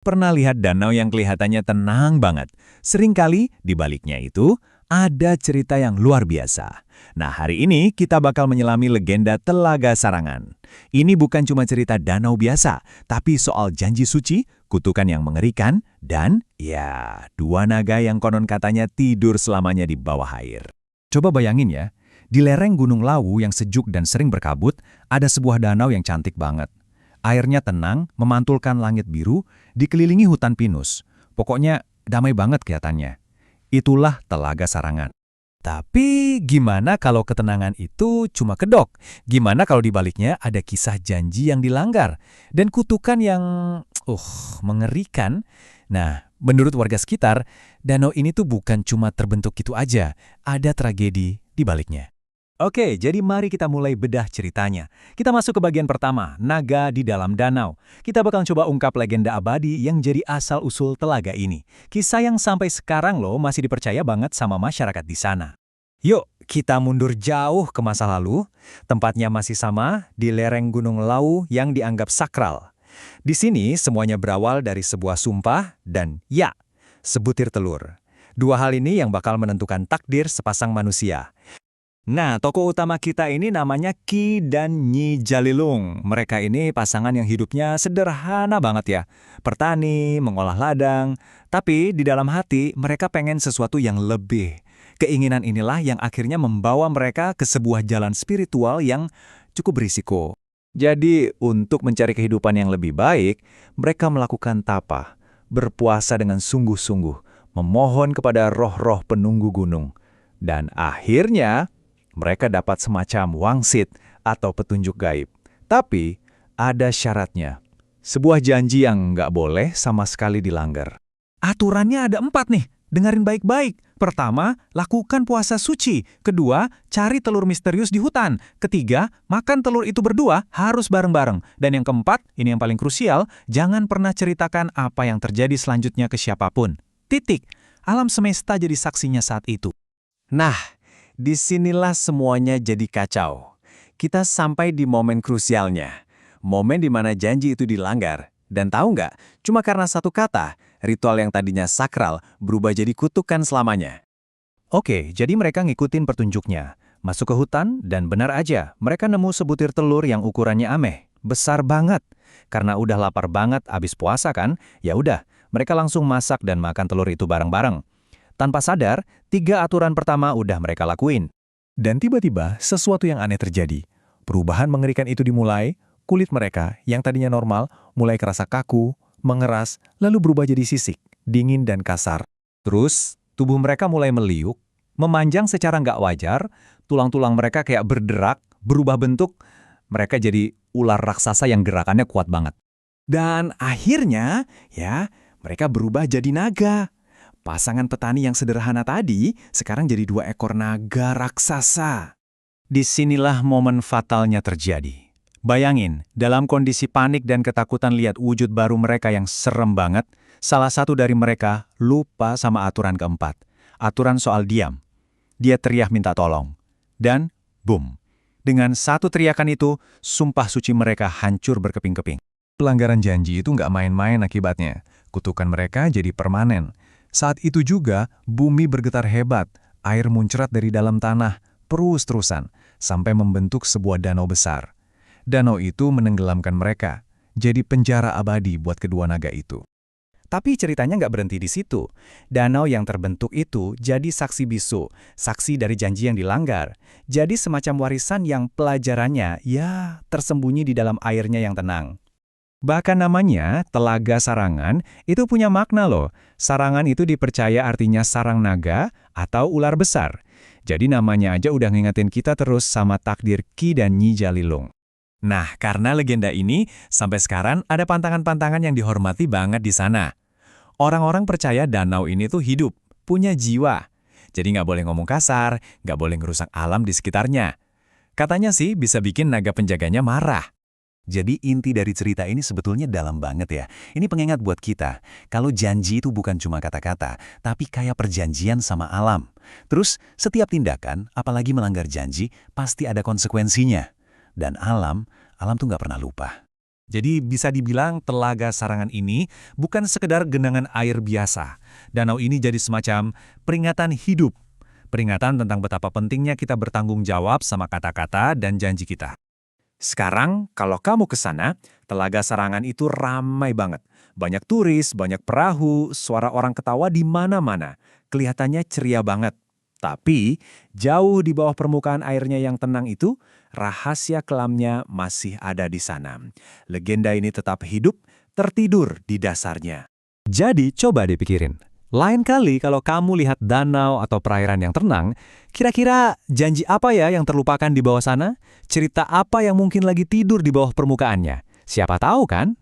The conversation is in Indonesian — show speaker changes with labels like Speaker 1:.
Speaker 1: Pernah lihat danau yang kelihatannya tenang banget. Seringkali di baliknya itu ada cerita yang luar biasa. Nah, hari ini kita bakal menyelami legenda Telaga Sarangan. Ini bukan cuma cerita danau biasa, tapi soal janji suci, kutukan yang mengerikan, dan ya, dua naga yang konon katanya tidur selamanya di bawah air. Coba bayangin ya, di lereng Gunung Lawu yang sejuk dan sering berkabut, ada sebuah danau yang cantik banget. Airnya tenang, memantulkan langit biru, dikelilingi hutan pinus. Pokoknya damai banget kelihatannya. Itulah Telaga Sarangan. Tapi gimana kalau ketenangan itu cuma kedok? Gimana kalau di baliknya ada kisah janji yang dilanggar? Dan kutukan yang, mengerikan? Nah, menurut warga sekitar, danau ini tuh bukan cuma terbentuk gitu aja. Ada tragedi di baliknya. Oke, jadi mari kita mulai bedah ceritanya. Kita masuk ke bagian pertama, naga di dalam danau. Kita bakal coba ungkap legenda abadi yang jadi asal-usul telaga ini. Kisah yang sampai sekarang loh masih dipercaya banget sama masyarakat di sana. Yuk, kita mundur jauh ke masa lalu. Tempatnya masih sama, di lereng Gunung Lawu yang dianggap sakral. Di sini semuanya berawal dari sebuah sumpah dan ya, sebutir telur. Dua hal ini yang bakal menentukan takdir sepasang manusia. Nah, tokoh utama kita ini namanya Ki dan Nyi Jalilung. Mereka ini pasangan yang hidupnya sederhana banget ya. Pertani, mengolah ladang. Tapi di dalam hati mereka pengen sesuatu yang lebih. Keinginan inilah yang akhirnya membawa mereka ke sebuah jalan spiritual yang cukup berisiko. Jadi, untuk mencari kehidupan yang lebih baik, mereka melakukan tapa, berpuasa dengan sungguh-sungguh, memohon kepada roh-roh penunggu gunung. Dan akhirnya mereka dapat semacam wangsit atau petunjuk gaib. Tapi, ada syaratnya. Sebuah janji yang nggak boleh sama sekali dilanggar. Aturannya ada 4 nih, dengerin baik-baik. Pertama, lakukan puasa suci. Kedua, cari telur misterius di hutan. Ketiga, makan telur itu berdua harus bareng-bareng. Dan yang keempat, ini yang paling krusial, jangan pernah ceritakan apa yang terjadi selanjutnya ke siapapun. Titik. Alam semesta jadi saksinya saat itu. Nah, disinilah semuanya jadi kacau. Kita sampai di momen krusialnya. Momen di mana janji itu dilanggar. Dan tahu nggak, cuma karena satu kata, ritual yang tadinya sakral berubah jadi kutukan selamanya. Oke, jadi mereka ngikutin petunjuknya. Masuk ke hutan dan benar aja, mereka nemu sebutir telur yang ukurannya aneh. Besar banget. Karena udah lapar banget abis puasa kan, ya udah, mereka langsung masak dan makan telur itu bareng-bareng. Tanpa sadar, 3 aturan pertama udah mereka lakuin. Dan tiba-tiba, sesuatu yang aneh terjadi. Perubahan mengerikan itu dimulai, kulit mereka yang tadinya normal mulai kerasa kaku, mengeras, lalu berubah jadi sisik, dingin dan kasar. Terus, tubuh mereka mulai meliuk, memanjang secara nggak wajar, tulang-tulang mereka kayak berderak, berubah bentuk, mereka jadi ular raksasa yang gerakannya kuat banget. Dan akhirnya, ya, mereka berubah jadi naga. Pasangan petani yang sederhana tadi sekarang jadi 2 ekor naga raksasa. Disinilah momen fatalnya terjadi. Bayangin, dalam kondisi panik dan ketakutan lihat wujud baru mereka yang serem banget, salah satu dari mereka lupa sama aturan keempat. Aturan soal diam. Dia teriak minta tolong. Dan, boom. Dengan satu teriakan itu, sumpah suci mereka hancur berkeping-keping. Pelanggaran janji itu nggak main-main akibatnya. Kutukan mereka jadi permanen. Saat itu juga, bumi bergetar hebat, air muncrat dari dalam tanah, terus-terusan, sampai membentuk sebuah danau besar. Danau itu menenggelamkan mereka, jadi penjara abadi buat kedua naga itu. Tapi ceritanya nggak berhenti di situ. Danau yang terbentuk itu jadi saksi bisu, saksi dari janji yang dilanggar. Jadi semacam warisan yang pelajarannya, ya, tersembunyi di dalam airnya yang tenang. Bahkan namanya, Telaga Sarangan, itu punya makna loh. Sarangan itu dipercaya artinya sarang naga atau ular besar. Jadi namanya aja udah ngingetin kita terus sama takdir Ki dan Nyi Jalilung. Nah, karena legenda ini, sampai sekarang ada pantangan-pantangan yang dihormati banget di sana. Orang-orang percaya danau ini tuh hidup, punya jiwa. Jadi nggak boleh ngomong kasar, nggak boleh ngerusak alam di sekitarnya. Katanya sih bisa bikin naga penjaganya marah. Jadi inti dari cerita ini sebetulnya dalam banget ya. Ini pengingat buat kita, kalau janji itu bukan cuma kata-kata, tapi kayak perjanjian sama alam. Terus, setiap tindakan, apalagi melanggar janji, pasti ada konsekuensinya. Dan alam tuh nggak pernah lupa. Jadi bisa dibilang Telaga Sarangan ini bukan sekedar genangan air biasa. Danau ini jadi semacam peringatan hidup. Peringatan tentang betapa pentingnya kita bertanggung jawab sama kata-kata dan janji kita. Sekarang, kalau kamu ke sana, Telaga Sarangan itu ramai banget. Banyak turis, banyak perahu, suara orang ketawa di mana-mana. Kelihatannya ceria banget. Tapi, jauh di bawah permukaan airnya yang tenang itu, rahasia kelamnya masih ada di sana. Legenda ini tetap hidup, tertidur di dasarnya. Jadi, coba dipikirin. Lain kali kalau kamu lihat danau atau perairan yang tenang, kira-kira janji apa ya yang terlupakan di bawah sana? Cerita apa yang mungkin lagi tidur di bawah permukaannya? Siapa tahu kan?